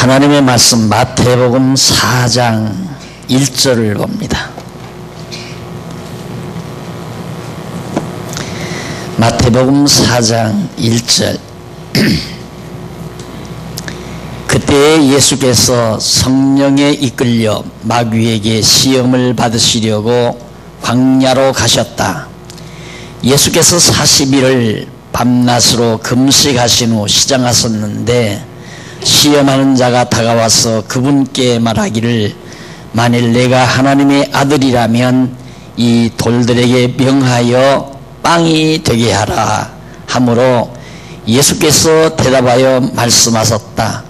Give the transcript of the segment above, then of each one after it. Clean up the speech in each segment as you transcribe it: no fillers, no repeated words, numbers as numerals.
하나님의 말씀 마태복음 4장 1절을 봅니다. 마태복음 4장 1절. 그때 예수께서 성령에 이끌려 마귀에게 시험을 받으시려고 광야로 가셨다. 예수께서 40일을 밤낮으로 금식하신 후 시장하셨는데 시험하는 자가 다가와서 그분께 말하기를 만일 내가 하나님의 아들이라면 이 돌들에게 명하여 빵이 되게 하라 하므로 예수께서 대답하여 말씀하셨다.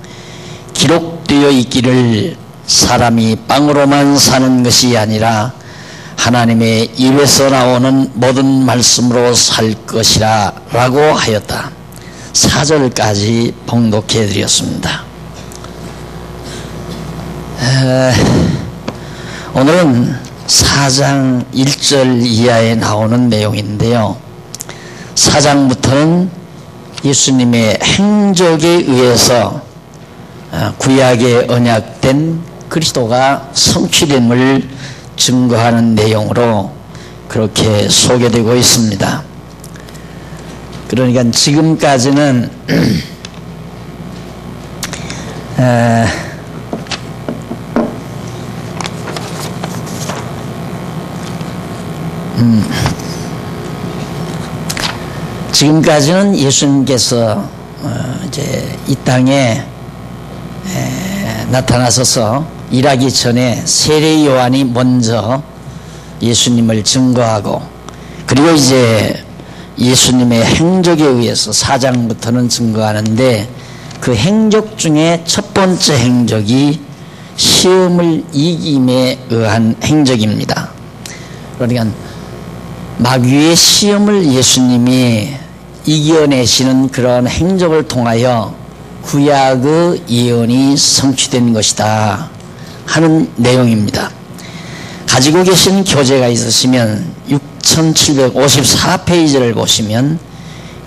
기록되어 있기를 사람이 빵으로만 사는 것이 아니라 하나님의 입에서 나오는 모든 말씀으로 살 것이라 라고 하였다. 4절까지 봉독해 드렸습니다. 오늘은 4장 1절 이하에 나오는 내용인데요. 4장부터는 예수님의 행적에 의해서 구약에 언약된 그리스도가 성취됨을 증거하는 내용으로 그렇게 소개되고 있습니다. 그러니까 지금까지는 지금까지는 예수님께서 이제 이 땅에 나타나셔서 일하기 전에 세례 요한이 먼저 예수님을 증거하고, 그리고 이제 예수님의 행적에 의해서 4장부터는 증거하는데, 그 행적 중에 첫 번째 행적이 시험을 이김에 의한 행적입니다. 그러니까 마귀의 시험을 예수님이 이겨내시는 그런 행적을 통하여 구약의 예언이 성취된 것이다 하는 내용입니다. 가지고 계신 교재가 있으시면 6754페이지를 보시면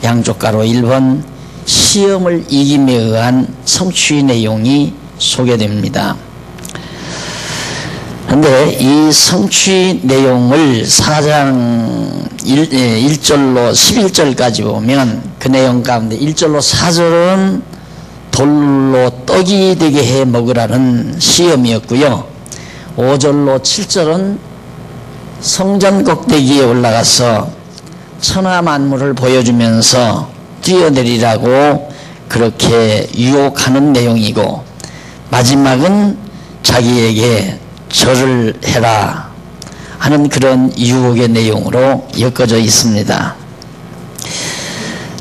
양쪽 가로 1번 시험을 이김에 의한 성취 내용이 소개됩니다. 그런데 이 성취 내용을 4장 1절로 11절까지 보면 그 내용 가운데 1절로 4절은 돌로 떡이 되게 해 먹으라는 시험이었고요. 5절로 7절은 성전 꼭대기에 올라가서 천하 만물을 보여주면서 뛰어내리라고 그렇게 유혹하는 내용이고, 마지막은 자기에게 절을 해라 하는 그런 유혹의 내용으로 엮어져 있습니다.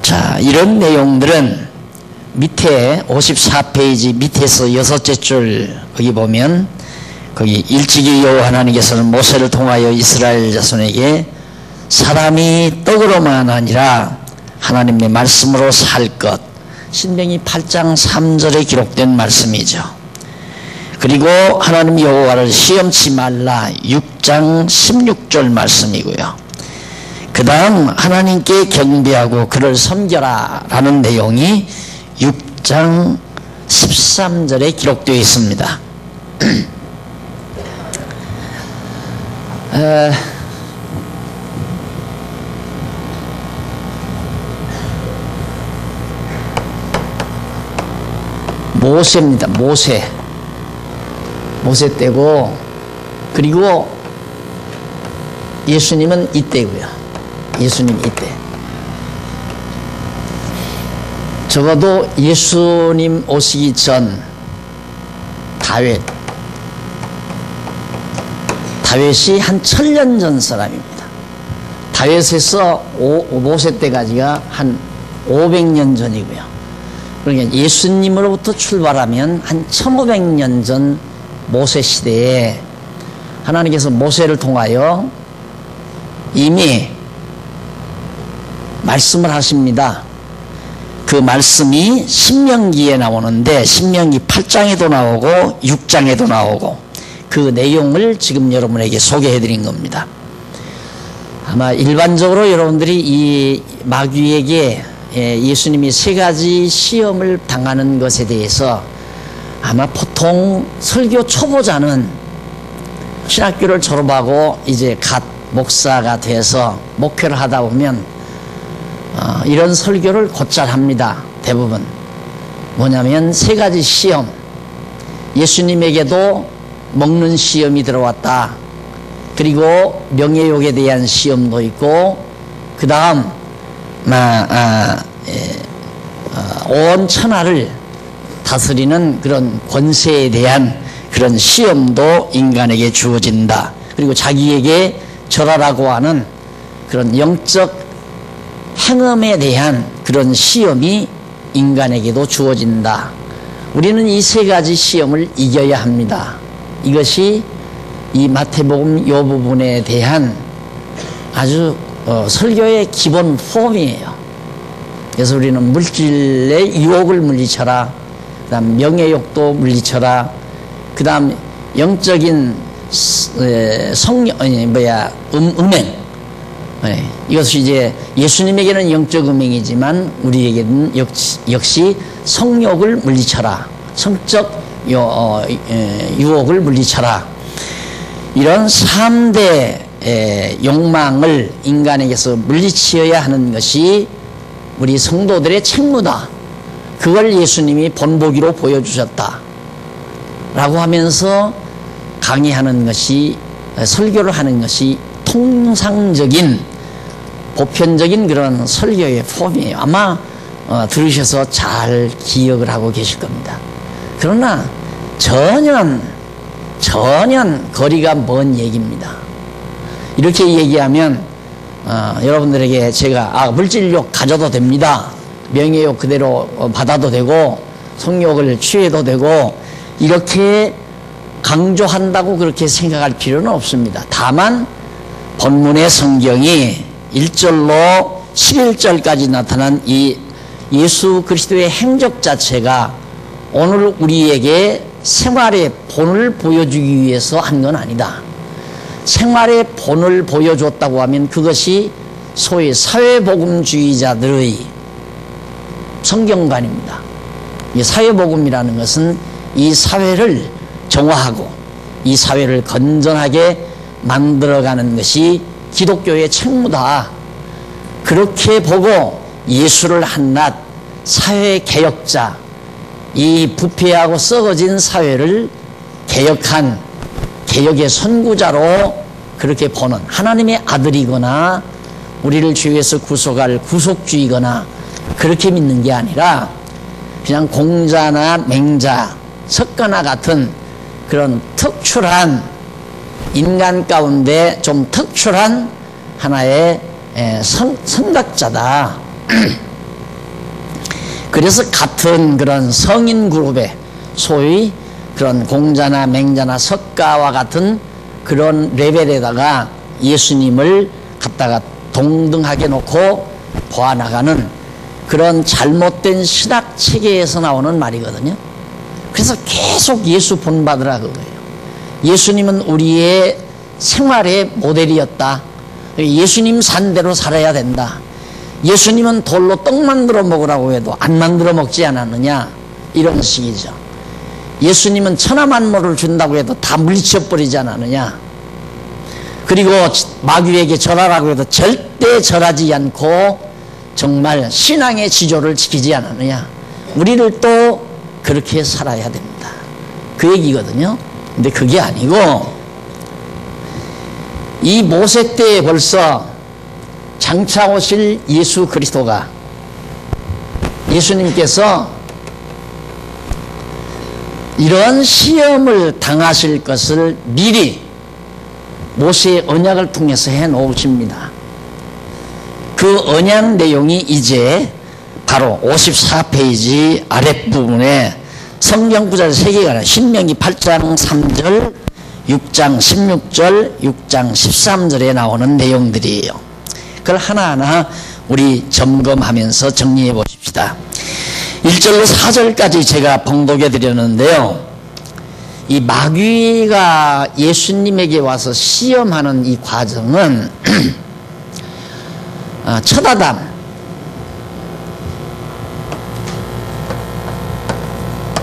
자, 이런 내용들은 밑에 54페이지 밑에서 6째 줄 거기 보면, 거기 일찍이 여호와 하나님께서는 모세를 통하여 이스라엘 자손에게 사람이 떡으로만 아니라 하나님의 말씀으로 살 것, 신명기 8장 3절에 기록된 말씀이죠. 그리고 하나님 여호와를 시험치 말라 6장 16절 말씀이고요. 그 다음 하나님께 경배하고 그를 섬겨라 라는 내용이 6장 13절에 기록되어 있습니다. 모세입니다. 모세 때고, 그리고 예수님은 이때고요. 예수님 이때. 적어도 예수님 오시기 전 다윗이 한 1000년 전 사람입니다. 다윗에서 모세 때까지가 한 500년 전이고요. 그러니까 예수님으로부터 출발하면 한 1500년 전 모세 시대에 하나님께서 모세를 통하여 이미 말씀을 하십니다. 그 말씀이 신명기에 나오는데 신명기 8장에도 나오고 6장에도 나오고, 그 내용을 지금 여러분에게 소개해 드린 겁니다. 아마 일반적으로 여러분들이 이 마귀에게 예수님이 3가지 시험을 당하는 것에 대해서 아마 보통 설교 초보자는 신학교를 졸업하고 이제 갓 목사가 돼서 목회를 하다 보면 이런 설교를 곧잘 합니다. 대부분 뭐냐면 세 가지 시험, 예수님에게도 먹는 시험이 들어왔다. 그리고 명예욕에 대한 시험도 있고, 그 다음 온 천하를 다스리는 그런 권세에 대한 그런 시험도 인간에게 주어진다. 그리고 자기에게 절하라고 하는 그런 영적 행음에 대한 그런 시험이 인간에게도 주어진다. 우리는 이 세 가지 시험을 이겨야 합니다. 이것이 이 마태복음 이 부분에 대한 아주 설교의 기본 폼이에요. 그래서 우리는 물질의 유혹을 물리쳐라, 그 다음 명예욕도 물리쳐라, 그 다음 영적인 음행, 이것이 이제 예수님에게는 영적 음행이지만 우리에게는 역시 성욕을 물리쳐라, 성적 유혹을 물리쳐라. 이런 3대 욕망을 인간에게서 물리치어야 하는 것이 우리 성도들의 책무다. 그걸 예수님이 본보기로 보여주셨다 라고 하면서 강의하는 것이, 설교를 하는 것이 통상적인 보편적인 그런 설교의 폼이에요. 아마 들으셔서 잘 기억을 하고 계실 겁니다. 그러나 전혀 거리가 먼 얘기입니다. 이렇게 얘기하면 여러분들에게 제가 물질욕 가져도 됩니다, 명예욕 그대로 받아도 되고 성욕을 취해도 되고 이렇게 강조한다고 그렇게 생각할 필요는 없습니다. 다만 본문의 성경이 1절로 11절까지 나타난 이 예수 그리스도의 행적 자체가 오늘 우리에게 생활의 본을 보여주기 위해서 한 건 아니다. 생활의 본을 보여줬다고 하면 그것이 소위 사회복음주의자들의 성경관입니다. 이 사회복음이라는 것은 이 사회를 정화하고 이 사회를 건전하게 만들어가는 것이 기독교의 책무다. 그렇게 보고 예수를 한낱 사회개혁자, 이 부패하고 썩어진 사회를 개혁한 개혁의 선구자로 그렇게 보는, 하나님의 아들이거나 우리를 죄에서 구속할 구속주이거나 그렇게 믿는 게 아니라 그냥 공자나 맹자, 석가나 같은 그런 특출한 인간 가운데 좀 특출한 하나의 선각자다. 그래서 같은 그런 성인 그룹에 소위 그런 공자나 맹자나 석가와 같은 그런 레벨에다가 예수님을 갖다가 동등하게 놓고 보아나가는 그런 잘못된 신학 체계에서 나오는 말이거든요. 그래서 계속 예수 본받으라 그거예요. 예수님은 우리의 생활의 모델이었다. 예수님 산 대로 살아야 된다. 예수님은 돌로 떡 만들어 먹으라고 해도 안 만들어 먹지 않았느냐, 이런 식이죠. 예수님은 천하만물을 준다고 해도 다 물리쳐 버리지 않았느냐. 그리고 마귀에게 절하라고 해도 절대 절하지 않고 정말 신앙의 지조를 지키지 않았느냐. 우리를 또 그렇게 살아야 됩니다. 그 얘기거든요. 근데 그게 아니고 이 모세 때에 벌써 장차 오실 예수 그리스도가, 예수님께서 이런 시험을 당하실 것을 미리 모세의 언약을 통해서 해 놓으십니다. 그 언약 내용이 이제 바로 54페이지 아랫부분에 성경 구절 3개가 신명기 8장 3절, 6장 16절, 6장 13절에 나오는 내용들이에요. 그걸 하나하나 우리 점검하면서 정리해 보십시다. 1절로 4절까지 제가 봉독해 드렸는데요. 이 마귀가 예수님에게 와서 시험하는 이 과정은 첫 아담,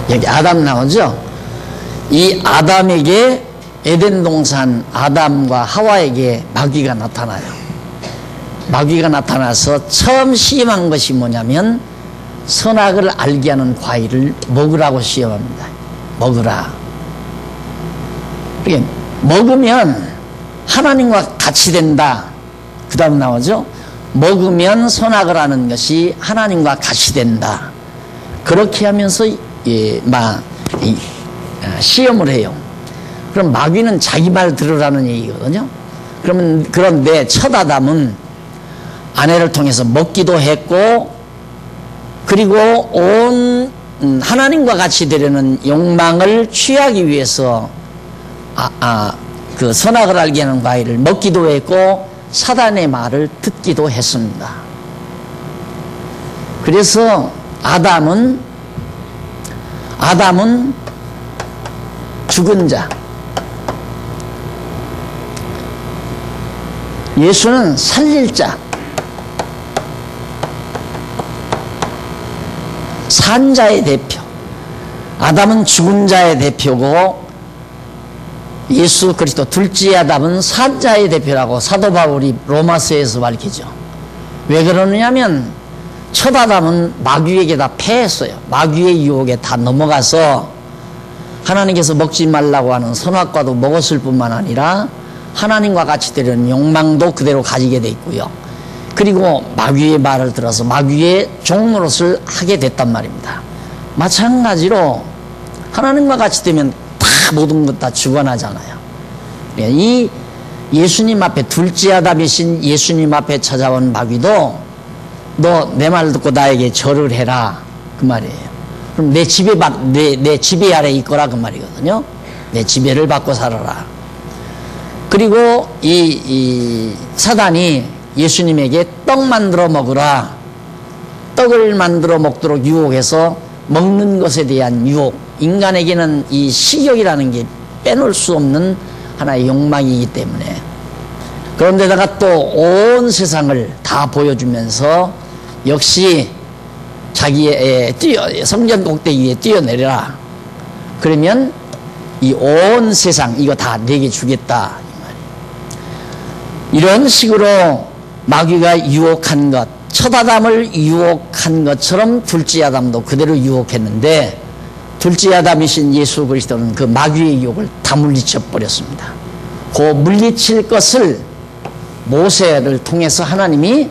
여기 아담 나오죠? 이 아담에게 에덴 동산 아담과 하와에게 마귀가 나타나요. 마귀가 나타나서 처음 시험한 것이 뭐냐면 선악을 알게 하는 과일을 먹으라고 시험합니다. 먹으라. 그게 먹으면 하나님과 같이 된다. 그 다음 나오죠? 먹으면 선악을 아는 것이 하나님과 같이 된다. 그렇게 하면서 시험을 해요. 그럼 마귀는 자기 말 들으라는 얘기거든요. 그런데 첫 아담은 아내를 통해서 먹기도 했고, 그리고 온 하나님과 같이 되려는 욕망을 취하기 위해서 그 선악을 알게 하는 과일을 먹기도 했고 사단의 말을 듣기도 했습니다. 그래서 아담은 죽은 자, 예수는 살릴 자, 산 자의 대표. 아담은 죽은 자의 대표고 예수 그리스도 둘째 아담은 산 자의 대표라고 사도 바울이 로마서에서 밝히죠. 왜 그러느냐면 첫 아담은 마귀에게 다 패했어요. 마귀의 유혹에 다 넘어가서 하나님께서 먹지 말라고 하는 선악과도 먹었을 뿐만 아니라 하나님과 같이 되려는 욕망도 그대로 가지게 돼 있고요. 그리고 마귀의 말을 들어서 마귀의 종노릇을 하게 됐단 말입니다. 마찬가지로 하나님과 같이 되면 다 모든 것 다 죽어나잖아요. 이 예수님 앞에 둘째 아담이신 예수님 앞에 찾아온 마귀도 너 내 말 듣고 나에게 절을 해라 그 말이에요. 그럼 내 지배 아래 있거라 그 말이거든요. 내 지배를 받고 살아라. 그리고 이 사단이 예수님에게 떡 만들어 먹으라, 떡을 만들어 먹도록 유혹해서 먹는 것에 대한 유혹, 인간에게는 이 식욕이라는 게 빼놓을 수 없는 하나의 욕망이기 때문에, 그런데다가 또 온 세상을 다 보여주면서 역시 자기의 성전 꼭대기 위에 뛰어내려라. 그러면 이 온 세상 이거 다 내게 주겠다. 이런 식으로 마귀가 유혹한 것, 첫 아담을 유혹한 것처럼 둘째 아담도 그대로 유혹했는데 둘째 아담이신 예수 그리스도는 그 마귀의 유혹을 다 물리쳐 버렸습니다. 그 물리칠 것을 모세를 통해서 하나님이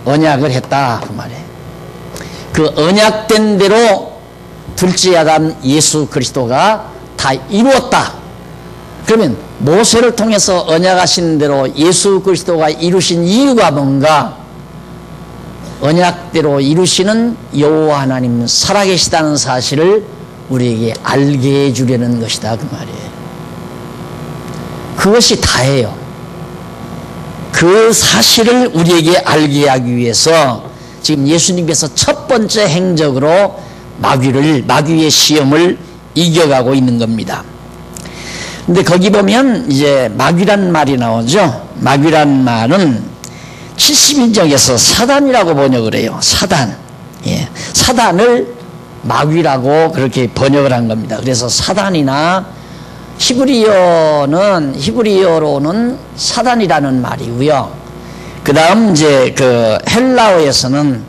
언약을 했다 그 말이에요. 그 언약된 대로 둘째 아담 예수 그리스도가 다 이루었다. 그러면 모세를 통해서 언약하신 대로 예수 그리스도가 이루신 이유가 뭔가? 언약대로 이루시는 여호와 하나님 살아계시다는 사실을 우리에게 알게 해주려는 것이다 그 말이에요. 그것이 다예요. 그 사실을 우리에게 알게 하기 위해서 지금 예수님께서 첫 번째 행적으로 마귀의 시험을 이겨가고 있는 겁니다. 근데 거기 보면 이제 마귀란 말이 나오죠. 마귀란 말은 70인정에서 사단이라고 번역을 해요. 사단. 예. 사단을 마귀라고 그렇게 번역을 한 겁니다. 그래서 사단이나 히브리어로는 사단이라는 말이고요. 그 다음 이제 그 헬라어에서는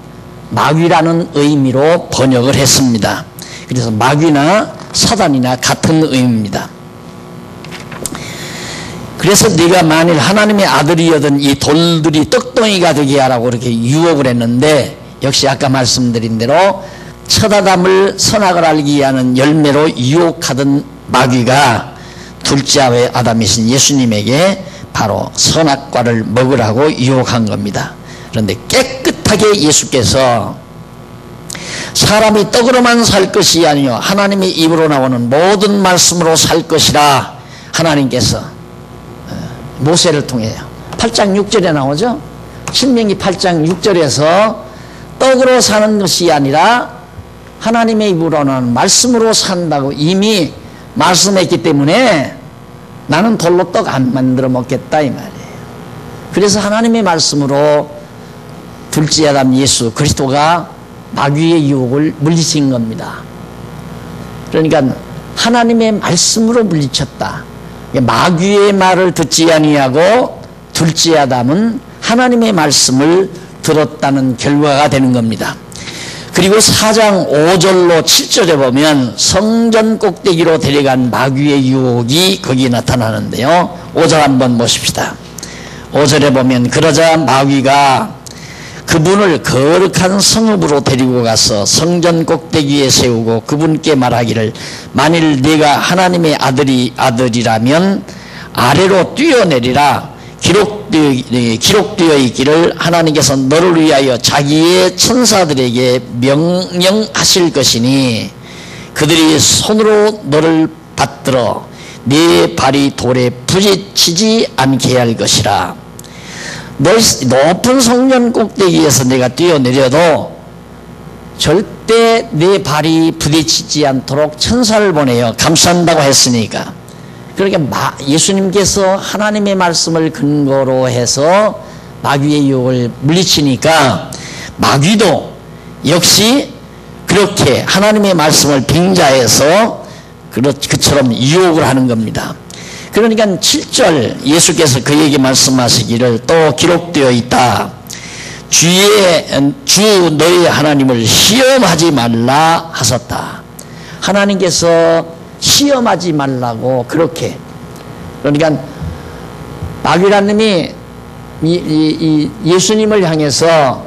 마귀라는 의미로 번역을 했습니다. 그래서 마귀나 사단이나 같은 의미입니다. 그래서 네가 만일 하나님의 아들이여든 이 돌들이 떡덩이가 되게 하라고 이렇게 유혹을 했는데, 역시 아까 말씀드린 대로 첫 아담을 선악을 알게 하는 열매로 유혹하던 마귀가 둘째 아담이신 예수님에게 바로 선악과를 먹으라고 유혹한 겁니다. 그런데 깨끗하게 예수께서 사람이 떡으로만 살 것이 아니요 하나님의 입으로 나오는 모든 말씀으로 살 것이라 하나님께서 모세를 통해요. 8장 6절에 나오죠. 신명기 8장 6절에서 떡으로 사는 것이 아니라 하나님의 입으로는 말씀으로 산다고 이미 말씀했기 때문에 나는 돌로 떡 안 만들어 먹겠다 이 말이에요. 그래서 하나님의 말씀으로 둘째 아담 예수 그리스도가 마귀의 유혹을 물리친 겁니다. 그러니까 하나님의 말씀으로 물리쳤다. 마귀의 말을 듣지 아니하고 둘째 아담은 하나님의 말씀을 들었다는 결과가 되는 겁니다. 그리고 4장 5절로 7절에 보면 성전 꼭대기로 데려간 마귀의 유혹이 거기에 나타나는데요. 5절 한번 보십시다. 5절에 보면 그러자 마귀가 그분을 거룩한 성읍으로 데리고 가서 성전 꼭대기에 세우고 그분께 말하기를 만일 네가 하나님의 아들이라면 아래로 뛰어내리라. 기록되어 있기를 하나님께서 너를 위하여 자기의 천사들에게 명령하실 것이니 그들이 손으로 너를 받들어 네 발이 돌에 부딪히지 않게 할 것이라. 높은 성전 꼭대기에서 내가 뛰어내려도 절대 내 발이 부딪히지 않도록 천사를 보내어 감싼다고 했으니까. 그러니까 예수님께서 하나님의 말씀을 근거로 해서 마귀의 유혹을 물리치니까 마귀도 역시 그렇게 하나님의 말씀을 빙자해서 그처럼 유혹을 하는 겁니다. 그러니까 7절 예수께서 그에게 말씀하시기를 또 기록되어 있다. 주 너의 하나님을 시험하지 말라 하셨다. 하나님께서 시험하지 말라고 그렇게. 그러니까 마귀라는 놈이 예수님을 향해서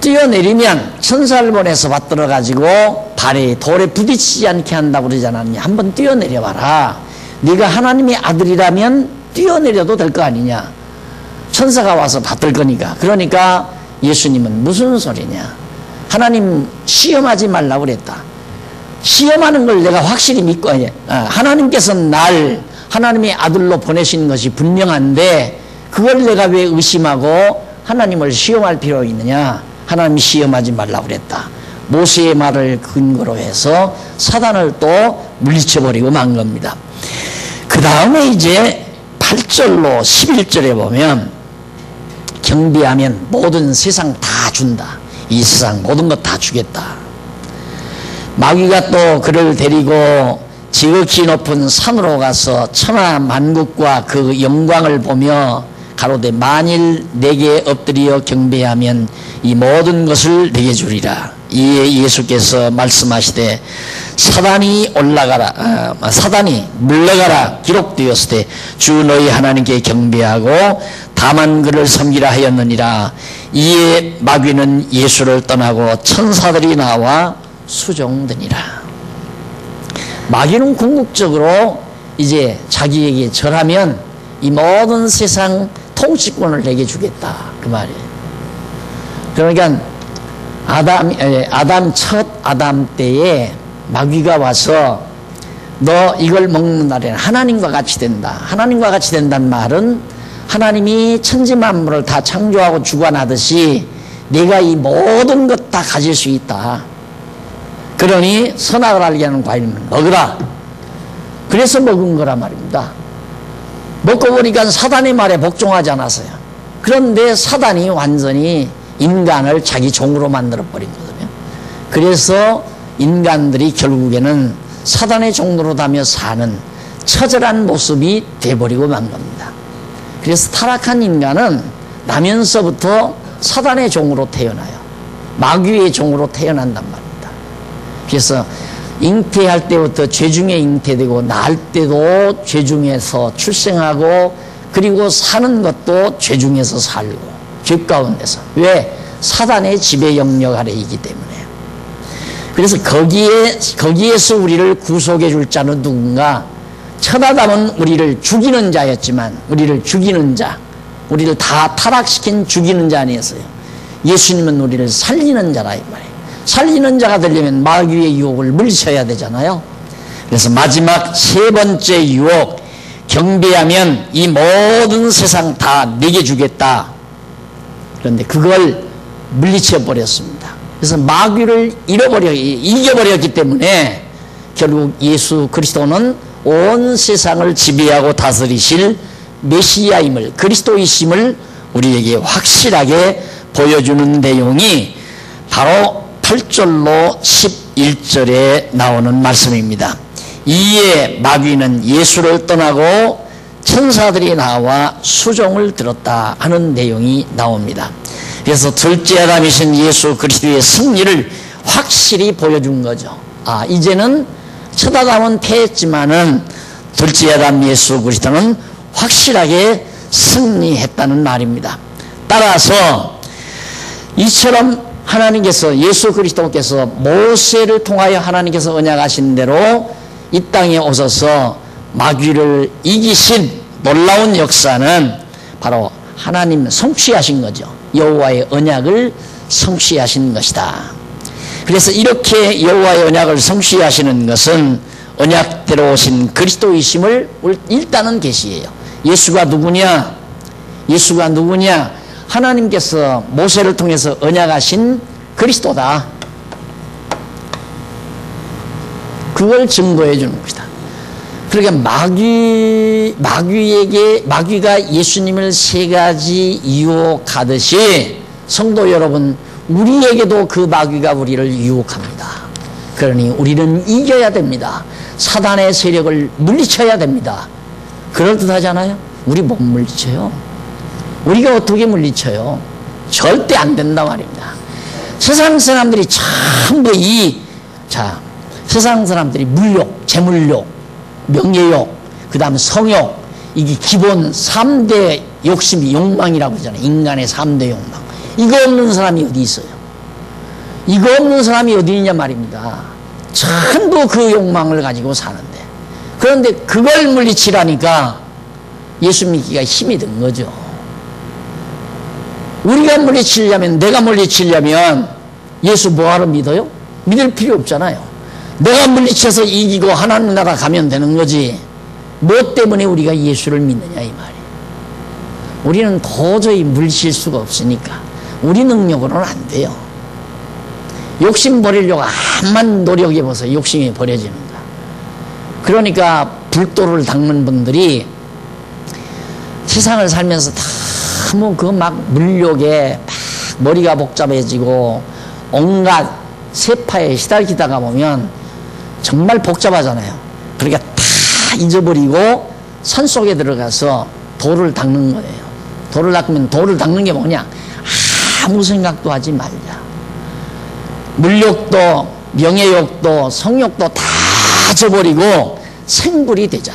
뛰어내리면 천사를 보내서 받들어 가지고 발에 돌에 부딪히지 않게 한다고 그러지 않았냐. 한번 뛰어내려 봐라. 네가 하나님의 아들이라면 뛰어내려도 될 거 아니냐. 천사가 와서 받들 거니까. 그러니까 예수님은 무슨 소리냐. 하나님 시험하지 말라고 그랬다. 시험하는 걸 내가 확실히 믿고 하나님께서 날 하나님의 아들로 보내신 것이 분명한데 그걸 내가 왜 의심하고 하나님을 시험할 필요가 있느냐. 하나님이 시험하지 말라고 그랬다. 모세의 말을 근거로 해서 사단을 또 물리쳐버리고 만 겁니다. 그 다음에 이제 8절로 11절에 보면 경배하면 모든 세상 다 준다. 이 세상 모든 것 다 주겠다. 마귀가 또 그를 데리고 지극히 높은 산으로 가서 천하 만국과 그 영광을 보며 가로되 만일 내게 엎드려 경배하면 이 모든 것을 내게 주리라. 이에 예수께서 말씀하시되 사단이 물러가라 기록되었을 때 주 너희 하나님께 경배하고 다만 그를 섬기라 하였느니라. 이에 마귀는 예수를 떠나고 천사들이 나와 수종되니라. 마귀는 궁극적으로 이제 자기에게 절하면 이 모든 세상 통치권을 내게 주겠다 그 말이에요. 그러니까 첫 아담 때에 마귀가 와서 너 이걸 먹는 날에는 하나님과 같이 된다. 하나님과 같이 된다는 말은 하나님이 천지 만물을 다 창조하고 주관하듯이 네가 이 모든 것 다 가질 수 있다. 그러니 선악을 알게 하는 과일은 먹으라. 그래서 먹은 거란 말입니다. 먹고 보니까 사단의 말에 복종하지 않았어요. 그런데 사단이 완전히 인간을 자기 종으로 만들어버린 거거든요. 그래서 인간들이 결국에는 사단의 종로로 다며 사는 처절한 모습이 돼버리고 만 겁니다. 그래서 타락한 인간은 나면서부터 사단의 종으로 태어나요. 마귀의 종으로 태어난단 말입니다. 그래서 잉태할 때부터 죄중에 잉태되고 낳을 때도 죄중에서 출생하고 그리고 사는 것도 죄중에서 살고 죄 가운데서. 왜? 사단의 지배 영역 아래 있기 때문에. 그래서 거기에서 우리를 구속해 줄 자는 누군가? 첫 아담은 우리를 죽이는 자였지만 우리를 죽이는 자, 우리를 다 타락시킨 죽이는 자 아니었어요. 예수님은 우리를 살리는 자라 이 말이에요. 살리는 자가 되려면 마귀의 유혹을 물리쳐야 되잖아요. 그래서 마지막 세 번째 유혹, 경배하면 이 모든 세상 다 내게 주겠다. 그런데 그걸 물리쳐 버렸습니다. 그래서 마귀를 이겨버렸기 때문에 결국 예수 그리스도는 온 세상을 지배하고 다스리실 메시아임을, 그리스도이심을 우리에게 확실하게 보여주는 내용이 바로 8절로 1절에 나오는 말씀입니다. 이에 마귀는 예수를 떠나고 천사들이 나와 수종을 들었다 하는 내용이 나옵니다. 그래서 둘째 아담이신 예수 그리스도의 승리를 확실히 보여준 거죠. 이제는 첫 아담은 패했지만은 둘째 아담 예수 그리스도는 확실하게 승리했다는 말입니다. 따라서 이처럼 하나님께서 예수 그리스도께서 모세를 통하여 하나님께서 언약하신 대로 이 땅에 오셔서 마귀를 이기신 놀라운 역사는 바로 하나님 성취하신 거죠. 여호와의 언약을 성취하신 것이다. 그래서 이렇게 여호와의 언약을 성취하시는 것은 언약대로 오신 그리스도이심을 일단은 계시해요. 예수가 누구냐? 예수가 누구냐? 하나님께서 모세를 통해서 언약하신 그리스도다. 그걸 증거해 주는 것이다. 그러니까 마귀가 예수님을 세 가지 유혹하듯이 성도 여러분, 우리에게도 그 마귀가 우리를 유혹합니다. 그러니 우리는 이겨야 됩니다. 사단의 세력을 물리쳐야 됩니다. 그럴듯하잖아요? 우리 못 물리쳐요. 우리가 어떻게 물리쳐요? 절대 안 된단 말입니다. 세상 사람들이 전부 세상 사람들이 물욕, 재물욕, 명예욕, 그 다음 성욕, 이게 기본 3대 욕심이 욕망이라고 하잖아요. 인간의 3대 욕망. 이거 없는 사람이 어디 있어요? 이거 없는 사람이 어디 있냐 말입니다. 전부 그 욕망을 가지고 사는데, 그런데 그걸 물리치라니까 예수 믿기가 힘이 든 거죠. 우리가 물리치려면, 내가 물리치려면 예수 뭐하러 믿어요? 믿을 필요 없잖아요. 내가 물리쳐서 이기고 하나님 나라 가면 되는 거지. 뭐 때문에 우리가 예수를 믿느냐 이 말이에요. 우리는 도저히 물리칠 수가 없으니까 우리 능력으로는 안 돼요. 욕심 버리려고 암만 노력해봐서 욕심이 버려지는가. 그러니까 불도를 닦는 분들이 세상을 살면서 너무 그 막 물욕에 막 머리가 복잡해지고 온갖 세파에 시달리다가 보면 정말 복잡하잖아요. 그러니까 다 잊어버리고 산속에 들어가서 돌을 닦는 거예요. 돌을 닦으면, 돌을 닦는 게 뭐냐? 아무 생각도 하지 말자. 물욕도 명예욕도 성욕도 다 잊어버리고 생불이 되자.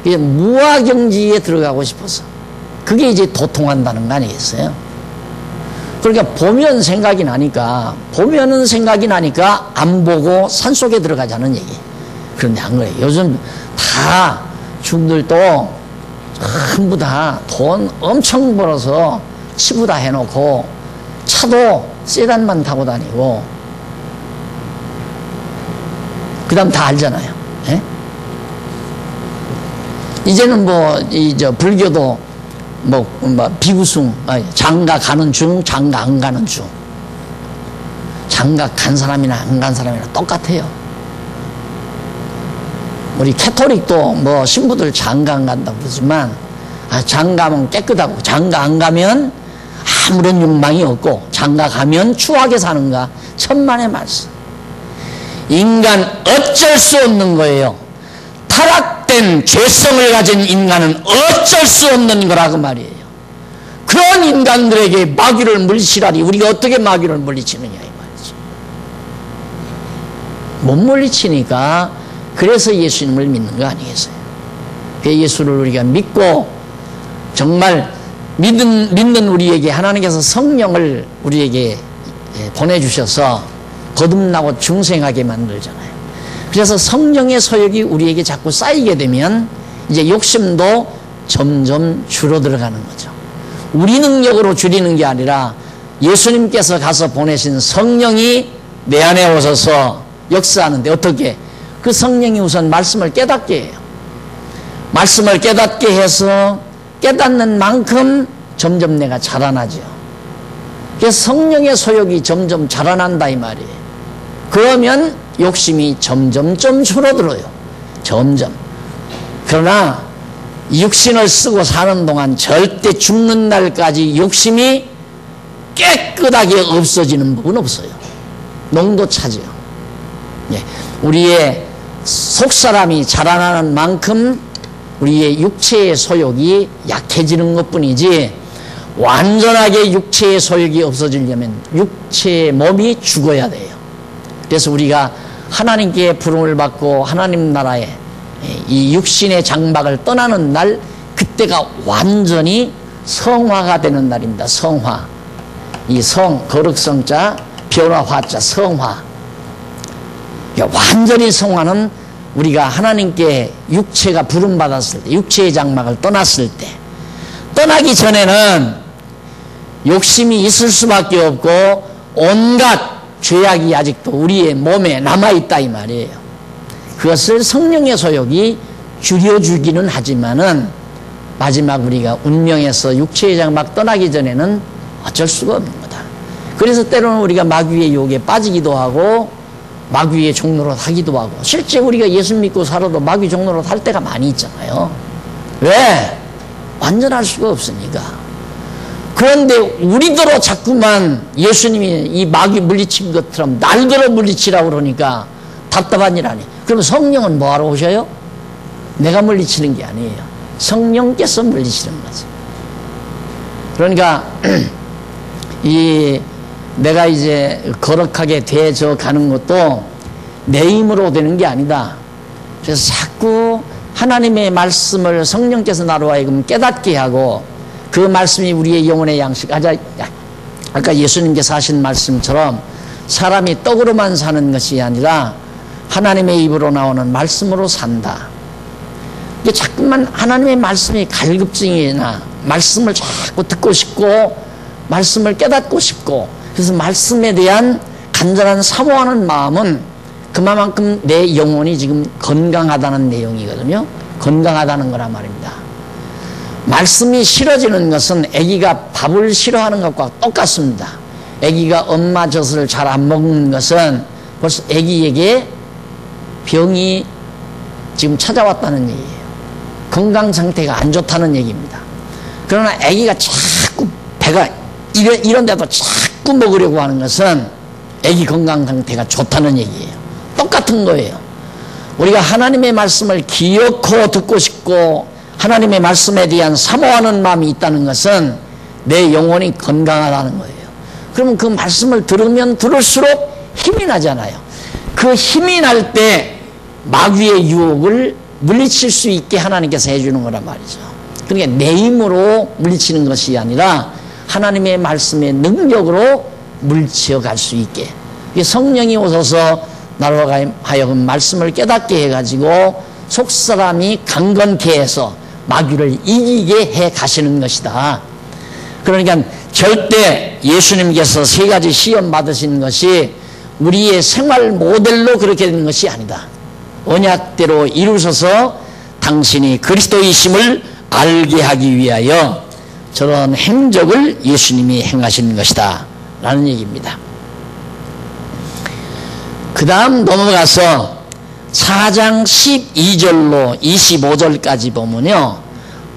그게 무아경지에 들어가고 싶어서. 그게 이제 도통한다는 거 아니겠어요? 그러니까 보면은 생각이 나니까 안 보고 산속에 들어가자는 얘기. 그런데 안 그래요. 요즘 다 중들도 전부 다 돈 엄청 벌어서 치부 다 해놓고 차도 세단만 타고 다니고, 그 다음 다 알잖아요. 예? 이제는 불교도 비구승, 장가 가는 중, 장가 안 가는 중. 장가 간 사람이나 안 간 사람이나 똑같아요. 우리 캐토릭도 신부들 장가 안 간다고 그러지만, 장가면 깨끗하고, 장가 안 가면 아무런 욕망이 없고, 장가 가면 추하게 사는가. 천만의 말씀. 인간 어쩔 수 없는 거예요. 타락된 죄성을 가진 인간은 어쩔 수 없는 거라고 말이에요. 그런 인간들에게 마귀를 물리치라니 우리가 어떻게 마귀를 물리치느냐 이 말이죠. 못 물리치니까 그래서 예수님을 믿는 거 아니겠어요? 그 예수를 우리가 믿고 정말 믿는 우리에게 하나님께서 성령을 우리에게 보내주셔서 거듭나고 중생하게 만들잖아요. 그래서 성령의 소욕이 우리에게 자꾸 쌓이게 되면 이제 욕심도 점점 줄어들어가는 거죠. 우리 능력으로 줄이는 게 아니라 예수님께서 가서 보내신 성령이 내 안에 오셔서 역사하는데, 어떻게? 그 성령이 우선 말씀을 깨닫게 해요. 말씀을 깨닫게 해서 깨닫는 만큼 점점 내가 자라나죠. 그래서 성령의 소욕이 점점 자라난다 이 말이에요. 그러면 욕심이 점점점 줄어들어요. 점점. 그러나 육신을 쓰고 사는 동안 절대 죽는 날까지 욕심이 깨끗하게 없어지는 부분 없어요. 농도 차죠. 예, 우리의 속사람이 자라나는 만큼 우리의 육체의 소욕이 약해지는 것뿐이지 완전하게 육체의 소욕이 없어지려면 육체의 몸이 죽어야 돼요. 그래서 우리가 하나님께 부름을 받고 하나님 나라에 이 육신의 장막을 떠나는 날, 그때가 완전히 성화가 되는 날입니다. 성화. 이 성, 거룩성자, 변화화자, 성화. 완전히 성화는 우리가 하나님께 육체가 부름받았을 때, 육체의 장막을 떠났을 때, 떠나기 전에는 욕심이 있을 수밖에 없고 온갖 죄악이 아직도 우리의 몸에 남아있다 이 말이에요. 그것을 성령의 소욕이 줄여주기는 하지만은 마지막 우리가 운명에서 육체의 장막 떠나기 전에는 어쩔 수가 없는 거다. 그래서 때로는 우리가 마귀의 유혹에 빠지기도 하고 마귀의 종로로 하기도 하고, 실제 우리가 예수 믿고 살아도 마귀 종로로 할 때가 많이 있잖아요. 왜? 완전할 수가 없으니까. 그런데 우리더러 자꾸만 예수님이 이 마귀 물리친 것처럼 날더러 물리치라고 그러니까 답답한 일 아니에요. 그럼 성령은 뭐하러 오셔요? 내가 물리치는 게 아니에요. 성령께서 물리치는 거죠. 그러니까 내가 이제 거룩하게 되져 가는 것도 내 힘으로 되는 게 아니다. 그래서 자꾸 하나님의 말씀을 성령께서 나로 하여금 깨닫게 하고, 그 말씀이 우리의 영혼의 양식, 아까 예수님께서 하신 말씀처럼 사람이 떡으로만 사는 것이 아니라 하나님의 입으로 나오는 말씀으로 산다. 이게 자꾸만 하나님의 말씀이 갈급증이나 말씀을 자꾸 듣고 싶고 말씀을 깨닫고 싶고, 그래서 말씀에 대한 간절한 사모하는 마음은 그만큼 내 영혼이 지금 건강하다는 내용이거든요. 건강하다는 거란 말입니다. 말씀이 싫어지는 것은 아기가 밥을 싫어하는 것과 똑같습니다. 아기가 엄마 젖을 잘 안 먹는 것은 벌써 아기에게 병이 지금 찾아왔다는 얘기예요. 건강 상태가 안 좋다는 얘기입니다. 그러나 아기가 자꾸 배가 이런 데도 자꾸 먹으려고 하는 것은 아기 건강 상태가 좋다는 얘기예요. 똑같은 거예요. 우리가 하나님의 말씀을 기어코 듣고 싶고 하나님의 말씀에 대한 사모하는 마음이 있다는 것은 내 영혼이 건강하다는 거예요. 그러면 그 말씀을 들으면 들을수록 힘이 나잖아요. 그 힘이 날 때 마귀의 유혹을 물리칠 수 있게 하나님께서 해주는 거란 말이죠. 그러니까 내 힘으로 물리치는 것이 아니라 하나님의 말씀의 능력으로 물리쳐 갈 수 있게, 성령이 오셔서 나로 하여금 말씀을 깨닫게 해가지고 속사람이 강건케 해서 마귀를 이기게 해 가시는 것이다. 그러니까 절대 예수님께서 세 가지 시험 받으신 것이 우리의 생활 모델로 그렇게 되는 것이 아니다. 언약대로 이루셔서 당신이 그리스도이심을 알게 하기 위하여 저런 행적을 예수님이 행하시는 것이다 라는 얘기입니다. 그 다음 넘어가서 4장 12절로 25절까지 보면요,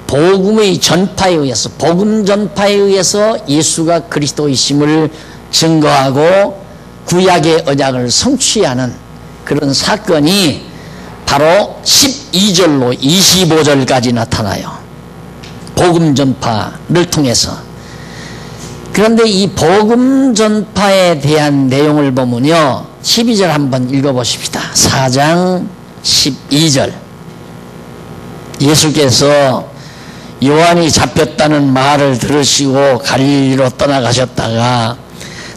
복음의 전파에 의해서, 복음 전파에 의해서 예수가 그리스도이심을 증거하고 구약의 언약을 성취하는 그런 사건이 바로 12절로 25절까지 나타나요. 복음 전파를 통해서. 그런데 이 복음 전파에 대한 내용을 보면요, 12절 한번 읽어보십시다. 4장 12절. 예수께서 요한이 잡혔다는 말을 들으시고 갈릴리로 떠나가셨다가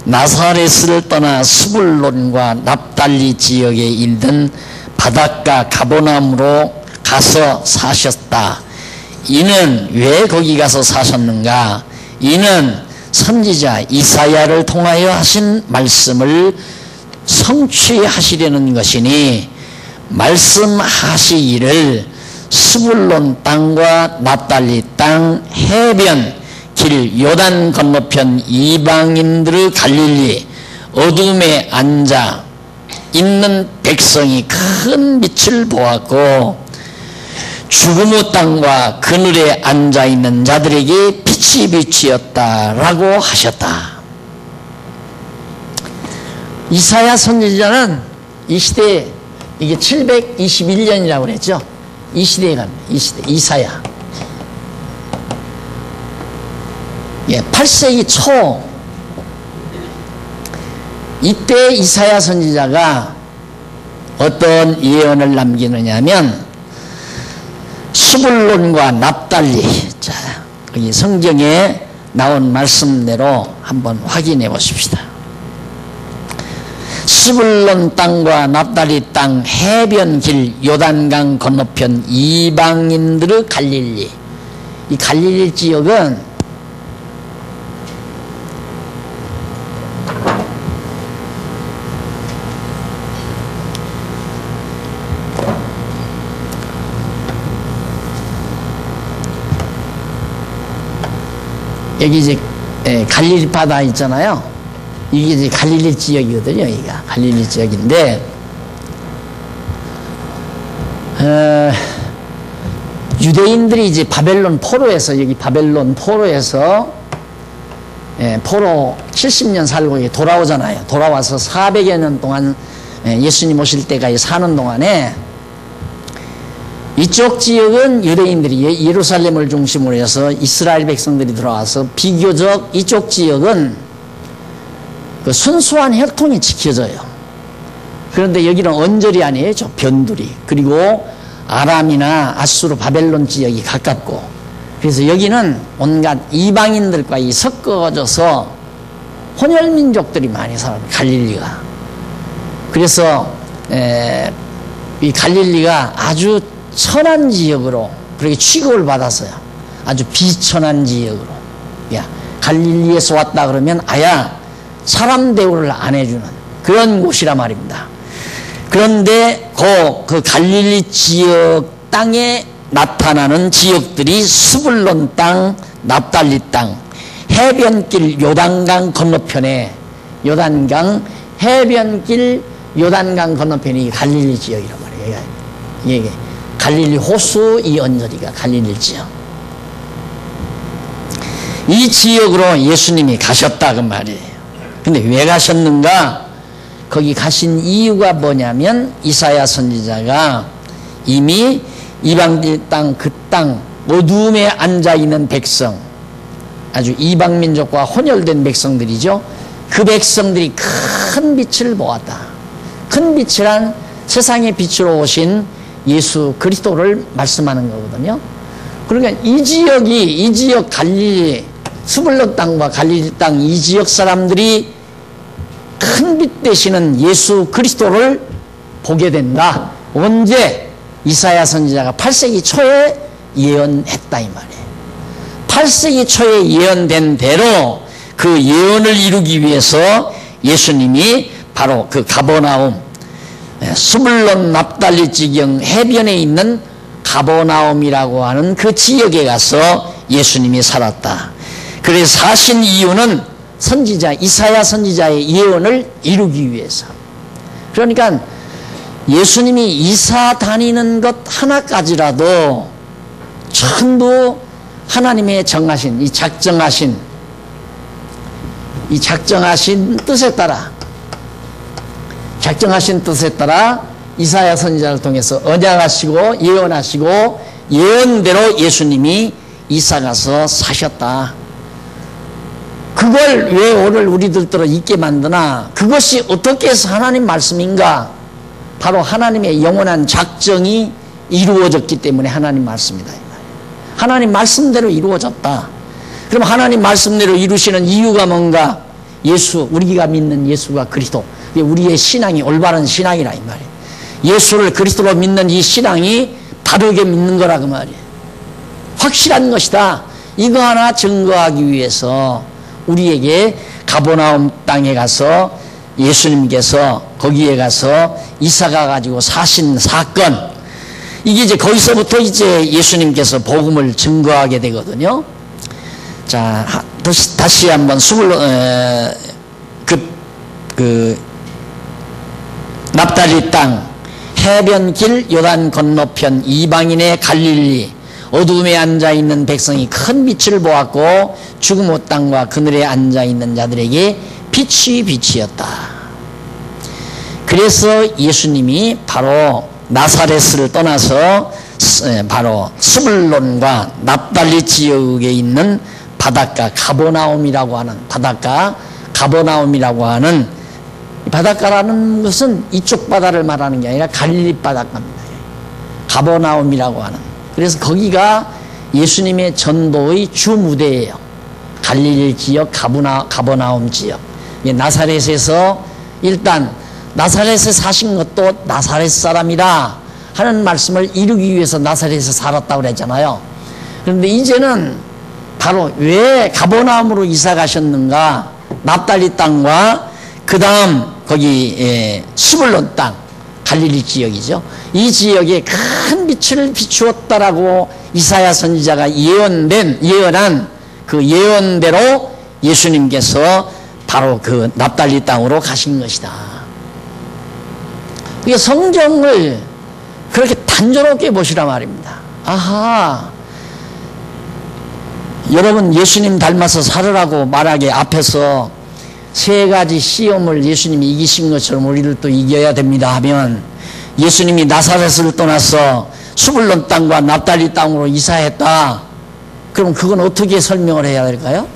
나사렛을 떠나 스불론과 납달리 지역에 있는 바닷가 가버나움으로 가서 사셨다. 이는 왜 거기 가서 사셨는가? 이는 선지자 이사야를 통하여 하신 말씀을 성취하시려는 것이니, 말씀하시기를 스불론 땅과 납달리 땅 해변 길 요단 건너편 이방인들의 갈릴리 어둠에 앉아 있는 백성이 큰 빛을 보았고 죽음의 땅과 그늘에 앉아 있는 자들에게 빛이 비치었다라고 하셨다. 이사야 선지자는 이 시대에 이게 721년이라고 그랬죠. 이 시대에 갑니다. 이 시대 이사야. 예, 8세기 초 이때 이사야 선지자가 어떤 예언을 남기느냐면 스불론과 납달리, 자, 이 성경에 나온 말씀대로 한번 확인해 보십시다. 스불론 땅과 납달리 땅 해변길 요단강 건너편 이방인들의 갈릴리. 이 갈릴리 지역은 여기 이제 갈릴리 바다 있잖아요. 이게 이제 갈릴리 지역이거든요. 여기가 갈릴리 지역인데, 유대인들이 이제 바벨론 포로에서, 여기 바벨론 포로에서 포로 70년 살고 돌아오잖아요. 돌아와서 400여 년 동안 예수님 오실 때까지 사는 동안에 이쪽 지역은 유대인들이 예루살렘을 중심으로 해서 이스라엘 백성들이 들어와서 비교적 이쪽 지역은 그 순수한 혈통이 지켜져요. 그런데 여기는 언저리 아니에요. 저 변두리. 그리고 아람이나 아수르 바벨론 지역이 가깝고, 그래서 여기는 온갖 이방인들과 섞어져서 혼혈민족들이 많이 살아요. 갈릴리가. 그래서 이 갈릴리가 아주 천한 지역으로 그렇게 취급을 받았어요. 아주 비천한 지역으로. 야, 갈릴리에서 왔다 그러면 아야 사람 대우를 안 해주는 그런 곳이라 말입니다. 그런데 그 갈릴리 지역 땅에 나타나는 지역들이 스불론 땅, 납달리 땅, 해변길 요단강 건너편에, 요단강 해변길 요단강 건너편이 갈릴리 지역이란 말이에요. 이게 갈릴리 호수 이 언저리가 갈릴리 지역. 이 지역으로 예수님이 가셨다 그 말이에요. 근데 왜 가셨는가? 거기 가신 이유가 뭐냐면 이사야 선지자가 이미 이방인 땅, 그 땅 어둠에 앉아있는 백성, 아주 이방민족과 혼혈된 백성들이죠. 그 백성들이 큰 빛을 보았다. 큰 빛이란 세상의 빛으로 오신 예수 그리스도를 말씀하는 거거든요. 그러니까 이 지역 갈릴리 스불론 땅과 갈릴리 땅 이 지역 사람들이 큰 빛 되시는 예수 그리스도를 보게 된다. 언제? 이사야 선지자가 8세기 초에 예언했다 이 말이에요. 8세기 초에 예언된 대로 그 예언을 이루기 위해서 예수님이 바로 그 가버나움, 스불론 납달리 지경 해변에 있는 가버나움이라고 하는 그 지역에 가서 예수님이 살았다. 그래서 사신 이유는 선지자 이사야 선지자의 예언을 이루기 위해서. 그러니까 예수님이 이사 다니는 것 하나까지라도 전부 하나님의 정하신 이 작정하신 뜻에 따라 이사야 선지자를 통해서 언약하시고 예언하시고 예언대로 예수님이 이사가서 사셨다. 그걸 왜 오늘 우리들더러 잊게 만드나? 그것이 어떻게 해서 하나님 말씀인가? 바로 하나님의 영원한 작정이 이루어졌기 때문에 하나님 말씀이다. 하나님 말씀대로 이루어졌다. 그럼 하나님 말씀대로 이루시는 이유가 뭔가? 예수, 우리가 믿는 예수가 그리스도, 우리의 신앙이 올바른 신앙이라 이 말이에요. 예수를 그리스도로 믿는 이 신앙이 바르게 믿는 거라 그 말이에요. 확실한 것이다. 이거 하나 증거하기 위해서 우리에게 가버나움 땅에 가서 예수님께서 거기에 가서 이사가 가지고 사신 사건, 이게 이제 거기서부터 이제 예수님께서 복음을 증거하게 되거든요. 자, 다시 한번 납달리 땅 해변길 요단 건너편 이방인의 갈릴리 어둠에 앉아있는 백성이 큰 빛을 보았고 죽음의 땅과 그늘에 앉아있는 자들에게 빛이 빛이었다. 그래서 예수님이 바로 나사렛을 떠나서 바로 스불론과 납달리 지역에 있는 바닷가 가버나움이라고 하는 바닷가라는 것은 이쪽 바다를 말하는 게 아니라 갈릴리 바닷가입니다. 가버나움이라고 하는. 그래서 거기가 예수님의 전도의 주 무대예요. 갈릴리 지역, 가버나움 지역. 나사렛에서 일단 나사렛에 사신 것도 나사렛 사람이라 하는 말씀을 이루기 위해서 나사렛에서 살았다고 그랬잖아요. 그런데 이제는 바로 왜 가버나움으로 이사 가셨는가? 납달리 땅과 그 다음 거기 스불론 땅, 갈릴리 지역이죠. 이 지역에 큰 빛을 비추었다라고 이사야 선지자가 예언한 그 예언대로 예수님께서 바로 그 납달리 땅으로 가신 것이다. 이게 성경을 그렇게 단조롭게 보시라 말입니다. 아하, 여러분 예수님 닮아서 살으라고 말하게 앞에서 세 가지 시험을 예수님이 이기신 것처럼 우리를 또 이겨야 됩니다 하면, 예수님이 나사렛을 떠나서 스불론 땅과 납달리 땅으로 이사했다. 그럼 그건 어떻게 설명을 해야 될까요?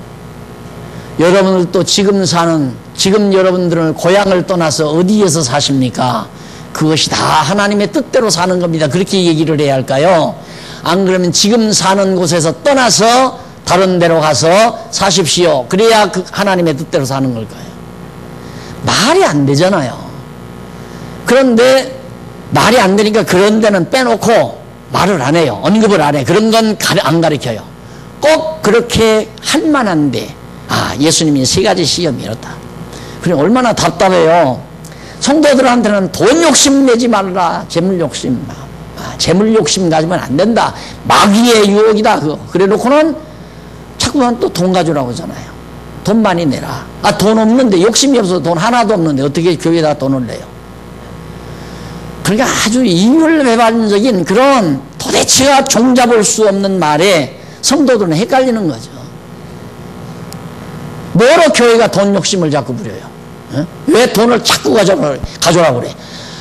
여러분들도 지금 여러분들은 고향을 떠나서 어디에서 사십니까? 그것이 다 하나님의 뜻대로 사는 겁니다. 그렇게 얘기를 해야 할까요? 안 그러면 지금 사는 곳에서 떠나서 다른 데로 가서 사십시오. 그래야 그 하나님의 뜻대로 사는 걸까요? 말이 안 되잖아요. 그런데 말이 안 되니까 그런 데는 빼놓고 말을 안 해요. 언급을 안 해. 그런 건 안 가르쳐요. 꼭 그렇게 할 만한데, 예수님이 세 가지 시험이 이렇다. 그래, 얼마나 답답해요. 성도들한테는 돈 욕심 내지 말라. 재물 욕심 가지면 안 된다. 마귀의 유혹이다. 그래 놓고는 자꾸만 또 돈 가져라고 하잖아요. 돈 많이 내라. 돈 없는데, 욕심이 없어서 돈 하나도 없는데 어떻게 교회에다 돈을 내요? 그러니까 아주 이율배반적인 그런 도대체가 종잡을 수 없는 말에 성도들은 헷갈리는 거죠. 뭐로 교회가 돈 욕심을 자꾸 부려요? 왜 돈을 자꾸 가져라고 그래?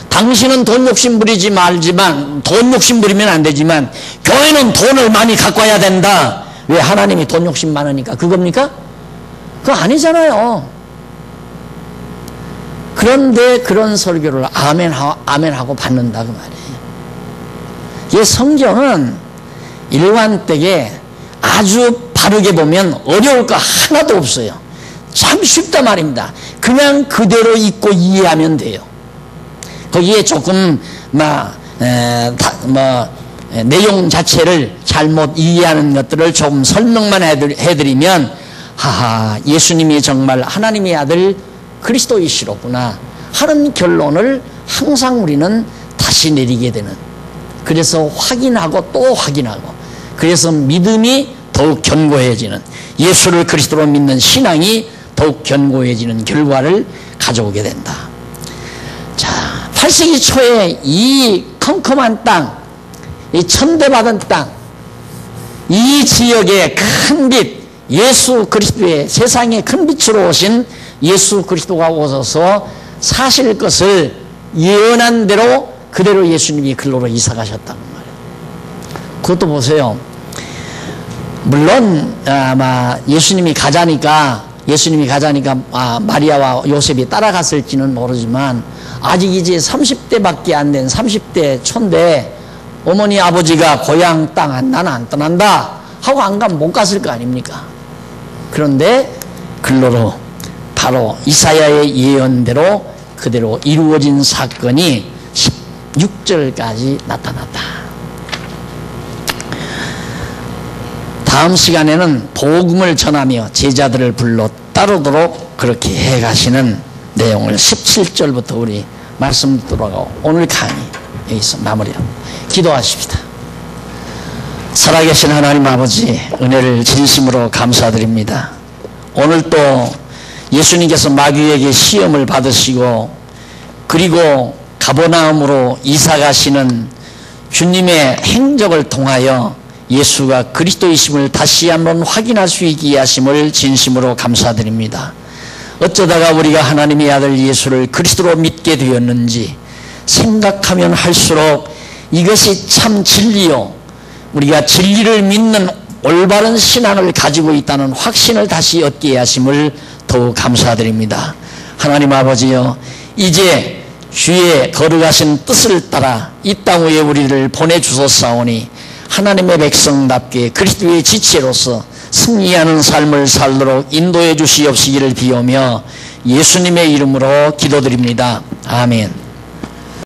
당신은 돈 욕심 부리지 말지만, 돈 욕심 부리면 안 되지만 교회는 돈을 많이 갖고 와야 된다. 왜? 하나님이 돈 욕심 많으니까. 그겁니까? 그거 아니잖아요. 그런데 그런 설교를 아멘하고 받는다 그 말이에요. 이 성경은 일관되게 아주 바르게 보면 어려울 거 하나도 없어요. 참 쉽다 말입니다. 그냥 그대로 읽고 이해하면 돼요. 거기에 조금 내용 자체를 잘못 이해하는 것들을 조금 설명만 해드리면, 예수님이 정말 하나님의 아들 그리스도이시로구나 하는 결론을 항상 우리는 다시 내리게 되는, 그래서 확인하고 또 확인하고, 그래서 믿음이 더욱 견고해지는, 예수를 그리스도로 믿는 신앙이 더욱 견고해지는 결과를 가져오게 된다. 자, 8세기 초에 이 컴컴한 땅, 이 천대받은 땅, 이 지역의 큰 빛, 예수 그리스도의 세상의 큰 빛으로 오신 예수 그리스도가 오셔서 사실 것을 예언한 대로 그대로 예수님이 글로로 이사 가셨다는 말이에요. 그것도 보세요. 물론 아마 예수님이 가자니까 마리아와 요셉이 따라갔을지는 모르지만, 아직 이제 30대밖에 안 된 30대 초인데 어머니 아버지가 고향 땅 나는 안 떠난다 하고 안 가면 못 갔을 거 아닙니까? 그런데 글로로 바로 이사야의 예언대로 그대로 이루어진 사건이 16절까지 나타났다. 다음 시간에는 복음을 전하며 제자들을 불러 따르도록 그렇게 해가시는 내용을 17절부터 우리 말씀 들어가고 오늘 강의 여기서 마무리합니다. 기도하십시다. 살아계신 하나님 아버지, 은혜를 진심으로 감사드립니다. 오늘 또 예수님께서 마귀에게 시험을 받으시고 그리고 가버나움으로 이사가시는 주님의 행적을 통하여 예수가 그리스도이심을 다시 한번 확인할 수 있게 하심을 진심으로 감사드립니다. 어쩌다가 우리가 하나님의 아들 예수를 그리스도로 믿게 되었는지 생각하면 할수록 이것이 참 진리요, 우리가 진리를 믿는 올바른 신앙을 가지고 있다는 확신을 다시 얻게 하심을 더욱 감사드립니다. 하나님 아버지여, 이제 주의 거룩하신 뜻을 따라 이 땅 위에 우리를 보내주셨사오니 하나님의 백성답게 그리스도의 지체로서 승리하는 삶을 살도록 인도해 주시옵시기를 비오며 예수님의 이름으로 기도드립니다. 아멘.